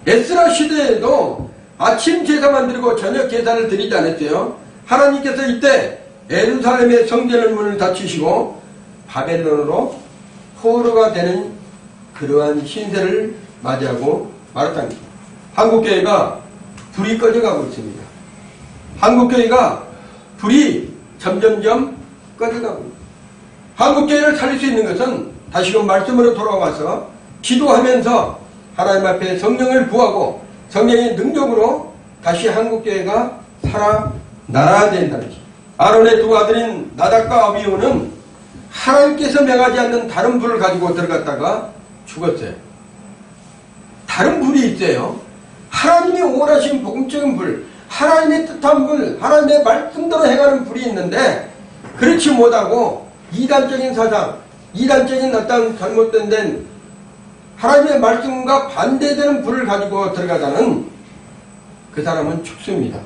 에스라 시대에도 아침 제사만 드리고 저녁 제사를 드리지 않았어요. 하나님께서 이때 예루살렘의 성전의 문을 닫히시고 바벨론으로 포로가 되는 그러한 신세를 맞이하고 말았다는 거예요. 한국교회가 불이 꺼져가고 있습니다. 한국교회가 불이 점점점 꺼져가고 있습니다. 한국교회를 살릴 수 있는 것은 다시금 말씀으로 돌아와서 기도하면서 하나님 앞에 성령을 구하고 성령의 능력으로 다시 한국교회가 살아나야 된다는 것입니다. 아론의 2 아들인 나답과 아비후는 하나님께서 명하지 않는 다른 불을 가지고 들어갔다가 죽었어요. 다른 불이 있어요. 하나님이 원하신 복음적인 불, 하나님의 뜻한 불, 하나님의 말씀대로 행하는 불이 있는데 그렇지 못하고 이단적인 사상, 이단적인 어떤 잘못된 하나님의 말씀과 반대되는 불을 가지고 들어가자는 그 사람은 죽습니다.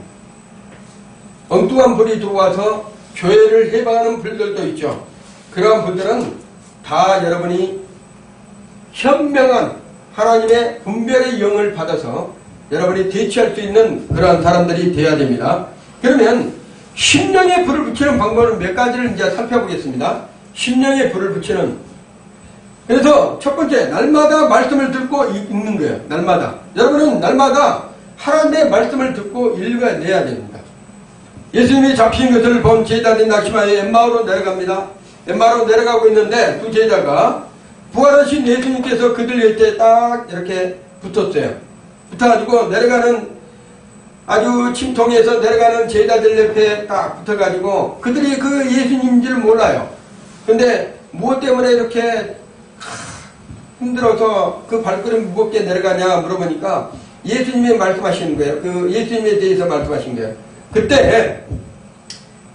엉뚱한 불이 들어와서 교회를 해방하는 불들도 있죠. 그러한 불들은 다 여러분이 현명한 하나님의 분별의 영을 받아서 여러분이 대처할 수 있는 그러한 사람들이 되어야 됩니다. 그러면 심령의 불을 붙이는 방법은 몇 가지를 이제 살펴보겠습니다. 심령의 불을 붙이는. 그래서 첫 번째, 날마다 말씀을 듣고 읽는 거예요. 날마다. 여러분은 날마다 하나님의 말씀을 듣고 읽어내야 됩니다. 예수님이 잡힌 것을 본 제자들이 낙심하여 엠마오로 내려갑니다. 엠마오로 내려가고 있는데 2 제자가 부활하신 예수님께서 그들 옆에 딱 이렇게 붙었어요. 붙어가지고 내려가는 아주 침통해서 내려가는 제자들 옆에 딱 붙어가지고 그들이 그 예수님인지를 몰라요. 근데 무엇 때문에 이렇게 힘들어서 그 발걸음 무겁게 내려가냐 물어보니까 예수님이 말씀하시는 거예요. 그 예수님에 대해서 말씀하신 거예요. 그때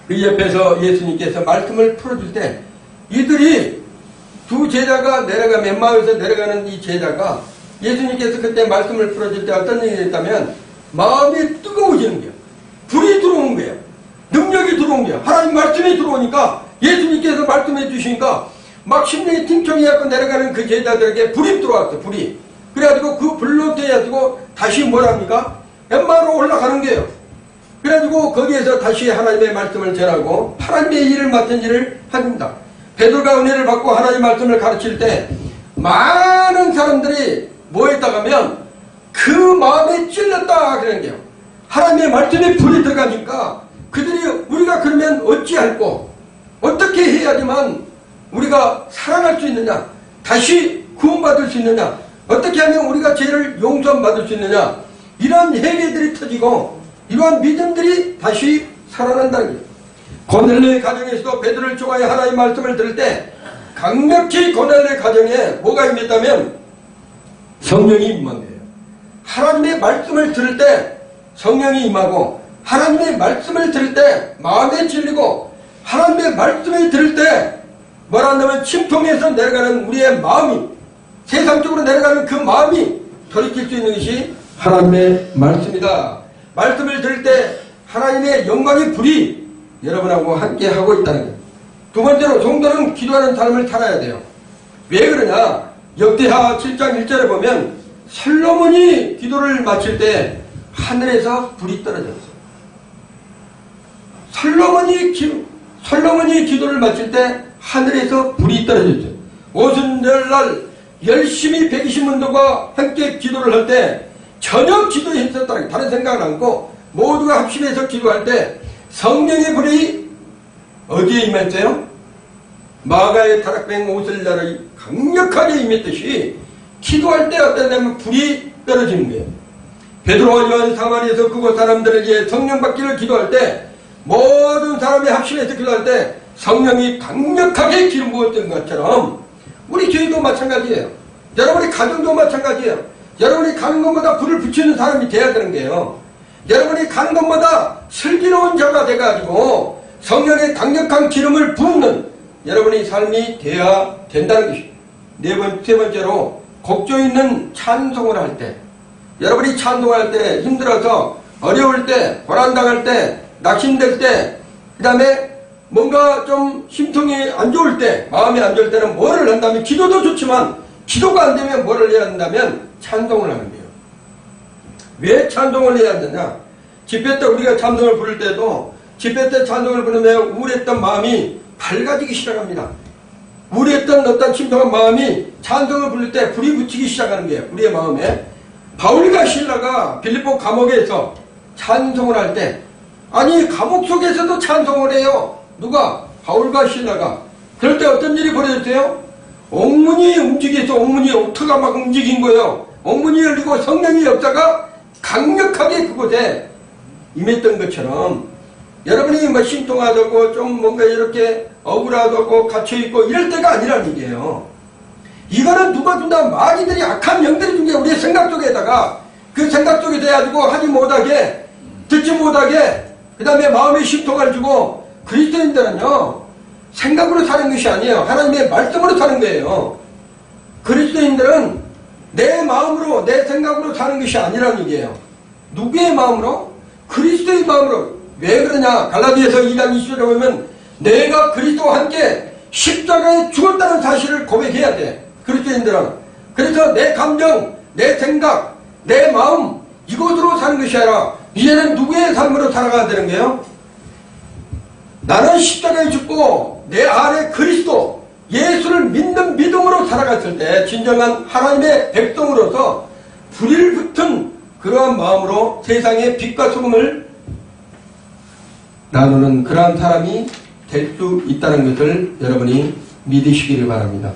그 옆에서 예수님께서 말씀을 풀어줄 때 이들이 2 제자가 내려가 엠마오에서 내려가는 이 제자가 예수님께서 그때 말씀을 풀어줄 때 어떤 일이 있다면 마음이 뜨거워지는 거예요. 불이 들어온 거예요. 능력이 들어온 거예요. 하나님 말씀이 들어오니까 예수님께서 말씀해 주시니까 막 심령이 팅통해갖고 내려가는 그 제자들에게 불이 들어왔어. 불이. 그래가지고 그 불로 떼가지고 다시 뭐랍니까? 엠마로 올라가는 거예요. 그래가지고 거기에서 다시 하나님의 말씀을 전하고 하나님의 일을 맡은 일을 합니다. 베드로가 은혜를 받고 하나님의 말씀을 가르칠 때 많은 사람들이 뭐했다가면 그 마음에 찔렸다 그러는 게요. 하나님의 말씀에 불이 들어가니까 그들이 우리가 그러면 어찌할꼬 어떻게 해야지만 우리가 살아날 수 있느냐, 다시 구원받을 수 있느냐, 어떻게 하면 우리가 죄를 용서받을 수 있느냐, 이러한 회개들이 터지고 이러한 믿음들이 다시 살아난다는 거예요. 고넬료의 가정에서도 베드로를 좋아해 하나님의 말씀을 들을 때 강력히 고넬료의 가정에 뭐가 임했다면 성령이 임한 거예요. 하나님의 말씀을 들을 때 성령이 임하고, 하나님의 말씀을 들을 때 마음에 찔리고, 하나님의 말씀을 들을 때 뭐라 한다면 침통해서 내려가는 우리의 마음이, 세상적으로 내려가는 그 마음이 돌이킬 수 있는 것이 하나님의 말씀이다. 말씀을 들을 때 하나님의 영광의 불이 여러분하고 함께 하고 있다는 거예요. 두 번째로 종도는 기도하는 삶을 살아야 돼요. 왜 그러냐? 역대하 7장 1절에 보면 솔로몬이 기도를 마칠 때 하늘에서 불이 떨어졌어요. 솔로몬이 기도를 마칠 때 하늘에서 불이 떨어졌어요. 오순절날 열심히 120문도가 함께 기도를 할 때 전혀 기도했었다는, 다른 생각을 않고 모두가 합심해서 기도할 때 성령의 불이 어디에 임했어요? 마가의 타락된 옷을 나라 강력하게 임했듯이 기도할 때 어떠냐면 불이 떨어지는 거예요. 베드로와 요한 사마리에서 그곳 사람들에게 성령 받기를 기도할 때 모든 사람이 합심해서 기도할 때 성령이 강력하게 기름 부었던 것처럼 우리 교회도 마찬가지예요. 여러분이 가정도 마찬가지예요. 여러분이 가는 것마다 불을 붙이는 사람이 돼야 되는 거예요. 여러분이 가는 것마다 슬기로운 자가 돼가지고 성령의 강력한 기름을 부는 여러분의 삶이 돼야 된다는 것입니다. 세 번째로 곡조 있는 찬송을 할 때, 여러분이 찬송할 때 힘들어서 어려울 때, 고난당할 때, 낙심될 때, 그 다음에 뭔가 좀 심통이 안 좋을 때, 마음이 안 좋을 때는 뭐를 한다면, 기도도 좋지만 기도가 안 되면 뭐를 해야 한다면 찬송을 하는 거예요. 왜 찬송을 해야 되냐? 집회 때 우리가 찬송을 부를 때도 집회 때 찬송을 부르면 우울했던 마음이 밝아지기 시작합니다. 우울했던 어떤 심통한 마음이 찬송을 부를 때 불이 붙이기 시작하는 거예요. 우리의 마음에. 바울과 실라가 빌립보 감옥에서 찬송을 할 때, 아니 감옥 속에서도 찬송을 해요. 누가? 바울과 실라가. 그럴 때 어떤 일이 벌어졌어요? 옥문이 움직여서 옥문이 옥터가 막 움직인 거예요. 옥문이 열리고 성령의 역사가 강력하게 그곳에 임했던 것처럼 여러분이 뭐 심통하다고 좀 뭔가 이렇게 억울하다고 갇혀있고 이럴 때가 아니라는 얘기예요. 이거는 누가 준다? 마귀들이 악한 영들이 준 게 우리의 생각 속에다가 그 생각 속에 돼가지고 하지 못하게, 듣지 못하게, 그 다음에 마음의 심통을 주고, 그리스도인들은요 생각으로 사는 것이 아니에요. 하나님의 말씀으로 사는 거예요. 그리스도인들은 내 마음으로, 내 생각으로 사는 것이 아니라는 얘기예요. 누구의 마음으로? 그리스도의 마음으로. 왜 그러냐? 갈라디아서 2장 20절에 보면 내가 그리스도와 함께 십자가에 죽었다는 사실을 고백해야 돼. 그리스도인들은. 그래서 내 감정, 내 생각, 내 마음 이것으로 사는 것이 아니라 이제는 누구의 삶으로 살아가야 되는 거예요? 나는 십자가에 죽고 내 안에 그리스도 예수를 믿는 믿음으로 살아갔을 때 진정한 하나님의 백성으로서 불이 붙은 그러한 마음으로 세상의 빛과 소금을 나누는 그러한 사람이 될 수 있다는 것을 여러분이 믿으시기를 바랍니다.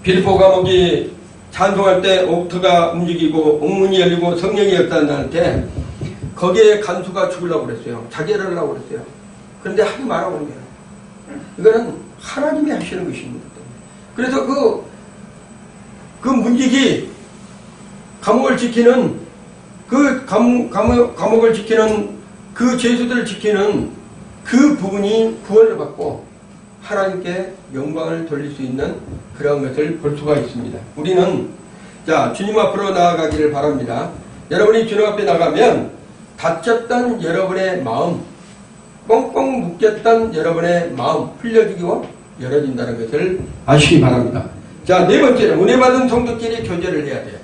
빌립보 감옥이 찬송할 때 옥터가 움직이고 옥문이 열리고 성령이 역사한다는 때 거기에 간수가 죽으려고 그랬어요. 자결을 하려고 그랬어요. 그런데 하지 말라고 하는 거예요. 이거는 하나님이 하시는 것입니다. 그래서 그 문직이 감옥을 지키는 감옥을 지키는 그 죄수들을 지키는 그 부분이 구원을 받고 하나님께 영광을 돌릴 수 있는 그런 것을 볼 수가 있습니다. 우리는 자 주님 앞으로 나아가기를 바랍니다. 여러분이 주님 앞에 나가면 다쳤던 여러분의 마음, 꽁꽁 묶였던 여러분의 마음 풀려지고 열어진다는 것을 아시기 바랍니다. 자, 네 번째는 은혜 받은 성도끼리 교제를 해야 돼요.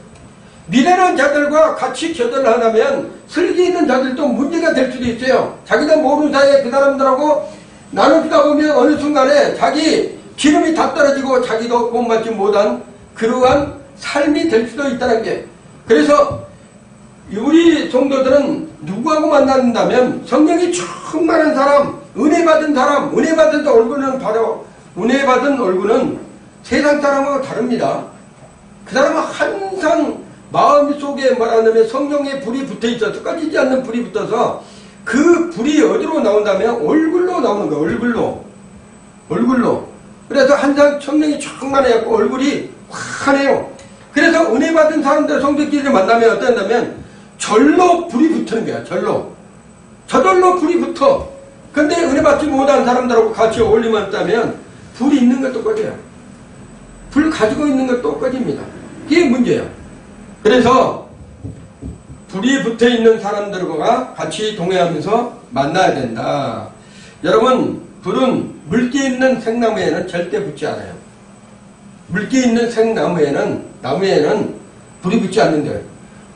미련한 자들과 같이 교제를 하려면 슬기 있는 자들도 문제가 될 수도 있어요. 자기도 모르는 사이에 그 사람들하고 나누다 보면 어느 순간에 자기 기름이 다 떨어지고 자기도 구원받지 못한 그러한 삶이 될 수도 있다는 게. 그래서 우리 성도들은 누구하고 만난다면 성령이 충만한 사람, 은혜 받은 사람, 은혜 받은 얼굴은 바로 은혜 받은 얼굴은 세상 사람하고 다릅니다. 그 사람은 항상 마음속에 말하자면 성령의 불이 붙어 있어서 꺼지지 않는 불이 붙어서 그 불이 어디로 나온다면 얼굴로 나오는 거예요. 얼굴로. 그래서 항상 성령이 충만해갖고 얼굴이 환해요. 그래서 은혜 받은 사람들 성도끼리 만나면 어떤다면 절로 불이 붙는 거야. 저절로 불이 붙어. 근데 은혜 받지 못한 사람들하고 같이 어울리면 있다면 불이 있는 것도 꺼져요. 불 가지고 있는 것도 꺼집니다. 그게 문제예요. 그래서 불이 붙어 있는 사람들과 같이 동행하면서 만나야 된다. 여러분, 불은 물기 있는 생나무에는 절대 붙지 않아요. 물기 있는 나무에는 불이 붙지 않는데요.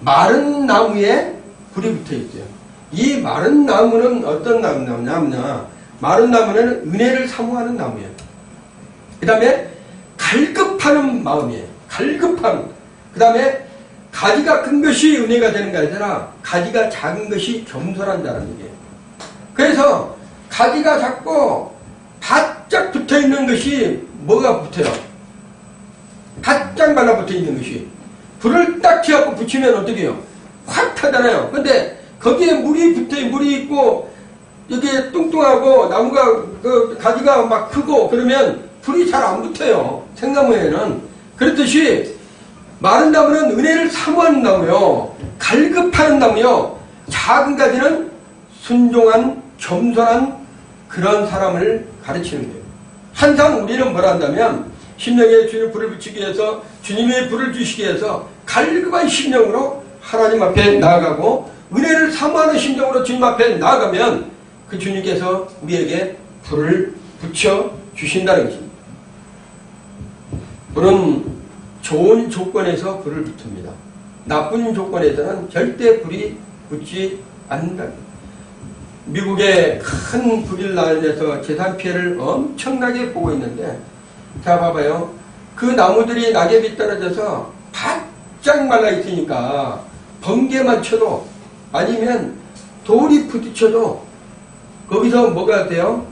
마른 나무에 불이 붙어 있어요. 이 마른 나무는 어떤 나무냐? 마른 나무는 은혜를 사모하는 나무예요. 그 다음에 갈급하는 마음이에요. 그 다음에 가지가 큰 것이 은혜가 되는 게 아니라 가지가 작은 것이 겸손한 자라는 얘기예요. 그래서 가지가 작고 바짝 붙어 있는 것이 뭐가 붙어요? 바짝 말라붙어 있는 것이 불을 딱 켜갖고 붙이면 어떻게 해요? 확 타잖아요. 근데 거기에 물이 있고 이게 뚱뚱하고 나무가 그 가지가 막 크고 그러면 불이 잘 안 붙어요. 생나무에는. 그렇듯이 마른 나무는 은혜를 사모하는 나무요. 갈급하는 나무요. 작은 가지는 순종한 겸손한 그런 사람을 가르치는 거예요. 항상 우리는 뭐라 한다면 심령에 주님의 불을 붙이기 위해서 주님의 불을 주시기 위해서 갈급한 심령으로 하나님 앞에 나아가고 은혜를 사모하는 심령으로 주님 앞에 나아가면 그 주님께서 우리에게 불을 붙여 주신다는 것입니다. 불은 좋은 조건에서 불을 붙습니다. 나쁜 조건에서는 절대 불이 붙지 않는다. 미국의 큰 불이 나서 재산 피해를 엄청나게 보고 있는데, 자 봐봐요. 그 나무들이 낙엽이 떨어져서 바짝 말라 있으니까 번개만 쳐도 아니면 돌이 부딪혀도 거기서 뭐가 돼요?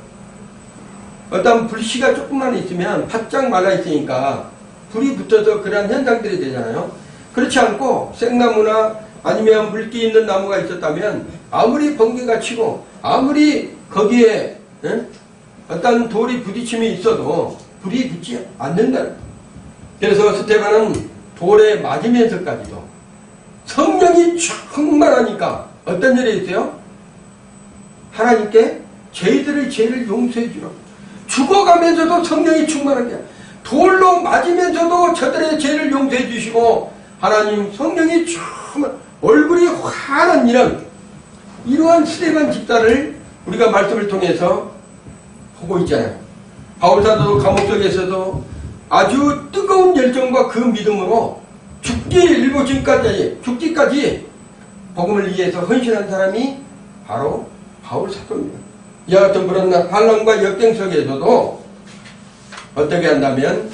어떤 불씨가 조금만 있으면 바짝 말라 있으니까 불이 붙어서 그런 현상들이 되잖아요. 그렇지 않고 생나무나 아니면 물기 있는 나무가 있었다면 아무리 번개가 치고 아무리 거기에 어떤 돌이 부딪힘이 있어도 불이 붙지 않는다. 그래서 스테반은 돌에 맞으면서까지도 성령이 충만하니까 어떤 일이 있어요? 하나님께 죄를 용서해 주라. 죽어가면서도 성령이 충만한 게 돌로 맞으면서도 저들의 죄를 용서해 주시고 하나님 성령이 충만 얼굴이 환한 이러한 스테반 집사를 우리가 말씀을 통해서 보고 있잖아요. 바울사도 감옥 속에서도 아주 뜨거운 열정과 그 믿음으로 죽기까지 복음을 위해서 헌신한 사람이 바로 바울사도입니다. 이와 같은 그런 환난과 역경 속에서도 어떻게 한다면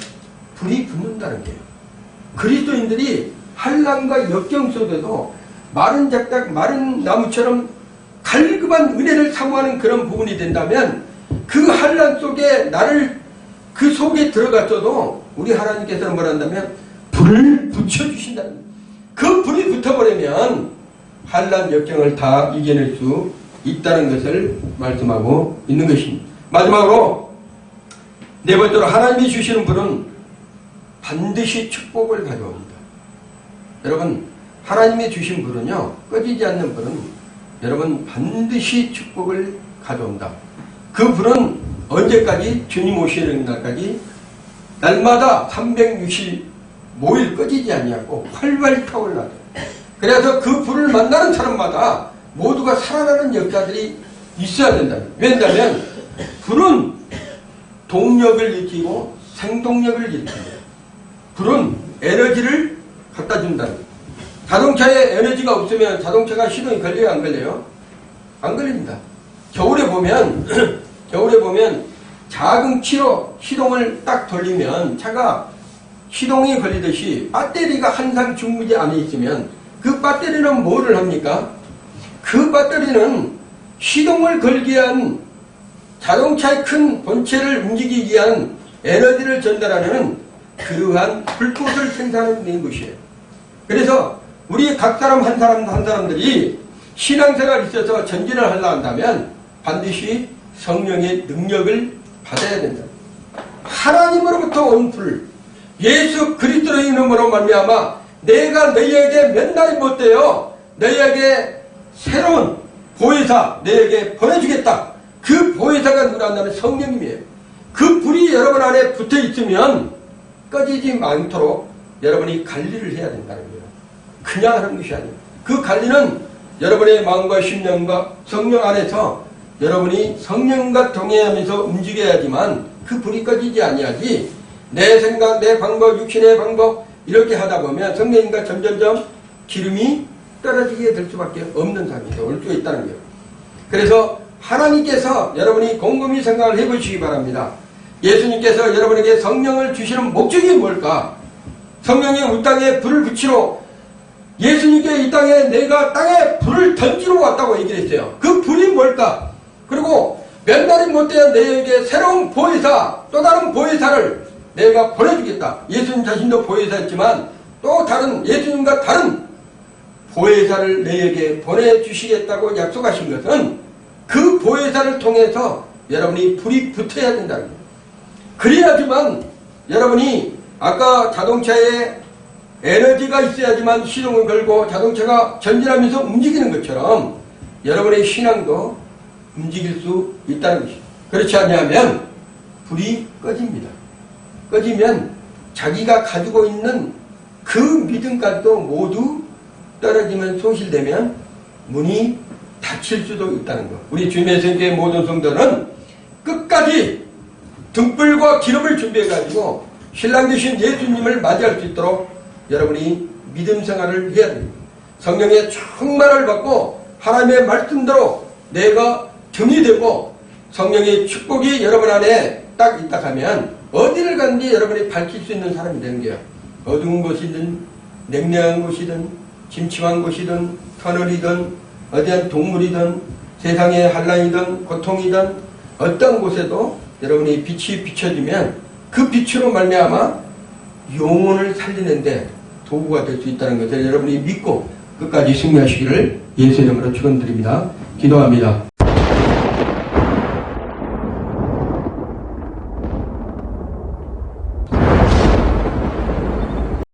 불이 붙는다는 거예요. 그리스도인들이 환난과 역경 속에도 마른 나무처럼 갈급한 은혜를 사모하는 그런 부분이 된다면 그 환난 속에 나를 그 속에 들어갔어도 우리 하나님께서는 뭘 한다면 불을 붙여주신다는 거예요. 그 불이 붙어버리면 환난 역경을 다 이겨낼 수 있다는 것을 말씀하고 있는 것입니다. 마지막으로 네 번째로 하나님이 주시는 불은 반드시 축복을 가져옵니다. 여러분 하나님이 주신 불은요 꺼지지 않는 불은 여러분 반드시 축복을 가져온다. 그 불은 언제까지? 주님 오시는 날까지 날마다 365일 꺼지지 않냐고 활활 타올라요. 그래서 그 불을 만나는 사람마다 모두가 살아나는 역사들이 있어야 된다. 왜냐하면 불은 동력을 일으키고 생동력을 일으킵니다. 불은 에너지를 갖다 준다. 자동차에 에너지가 없으면 자동차가 시동이 걸려요, 안 걸려요? 안 걸립니다. 겨울에 보면 작은 키로 시동을 딱 돌리면 차가 시동이 걸리듯이 배터리가 항상 중무지 안에 있으면 그 배터리는 뭐를 합니까? 그 배터리는 시동을 걸기 위한 자동차의 큰 본체를 움직이기 위한 에너지를 전달하는 그러한 불꽃을 생산하는 것이에요. 그래서 우리 각 사람 한 사람들이 신앙생활이 있어서 전진을 하려 한다면 반드시 성령의 능력을 받아야 된다. 하나님으로부터 온 불, 예수 그리스도의 이름으로 말미암아 내가 너희에게 맨날 못되어 너희에게 새로운 보혜사 너희에게 보내주겠다. 그 보혜사가 누구라 한다면 성령님이에요. 그 불이 여러분 안에 붙어 있으면 꺼지지 않도록 여러분이 관리를 해야 된다는 거예요. 그냥 하는 것이 아니에요. 그 관리는 여러분의 마음과 심령과 성령 안에서 여러분이 성령과 동행하면서 움직여야지만 그 불이 꺼지지 아니하지 내 생각, 내 방법, 육신의 방법 이렇게 하다 보면 성령님과 점점점 기름이 떨어지게 될 수밖에 없는 상황이 올 수 있다는 거예요. 그래서 하나님께서 여러분이 곰곰이 생각을 해보시기 바랍니다. 예수님께서 여러분에게 성령을 주시는 목적이 뭘까? 성령이 우리 땅에 불을 붙이러 예수님께 이 땅에 내가 땅에 불을 던지러 왔다고 얘기를 했어요. 그 불이 뭘까? 그리고 몇 날이 못되어 너희에게 새로운 보혜사, 또 다른 보혜사를 내가 보내주겠다. 예수님 자신도 보혜사였지만 또 다른 예수님과 다른 보혜사를 너희에게 보내주시겠다고 약속하신 것은 그 보혜사를 통해서 여러분이 불이 붙어야 된다는 거예요. 그래야지만 여러분이 아까 자동차에 에너지가 있어야지만 시동을 걸고 자동차가 전진하면서 움직이는 것처럼 여러분의 신앙도 움직일 수 있다는 것이죠. 그렇지 않냐면 불이 꺼집니다. 꺼지면 자기가 가지고 있는 그 믿음까지도 모두 떨어지면 소실되면 문이 닫힐 수도 있다는 것. 우리 주님의 성교의 모든 성도는 끝까지 등불과 기름을 준비해가지고 신랑 되신 예수님을 맞이할 수 있도록 여러분이 믿음 생활을 해야 됩니다. 성령의 충만을 받고 하나님의 말씀대로 내가 등이 되고 성령의 축복이 여러분 안에 딱 있다 하면 어디를 가든지 여러분이 밝힐 수 있는 사람이 되는 거예요. 어두운 곳이든 냉랭한 곳이든 침침한 곳이든 터널이든 어디한 동물이든 세상의 한란이든 고통이든 어떤 곳에도 여러분이 빛이 비춰지면 그 빛으로 말미암아 영혼을 살리는데 도구가 될 수 있다는 것을 여러분이 믿고 끝까지 승리하시기를 예수 이름으로 축원드립니다. 기도합니다.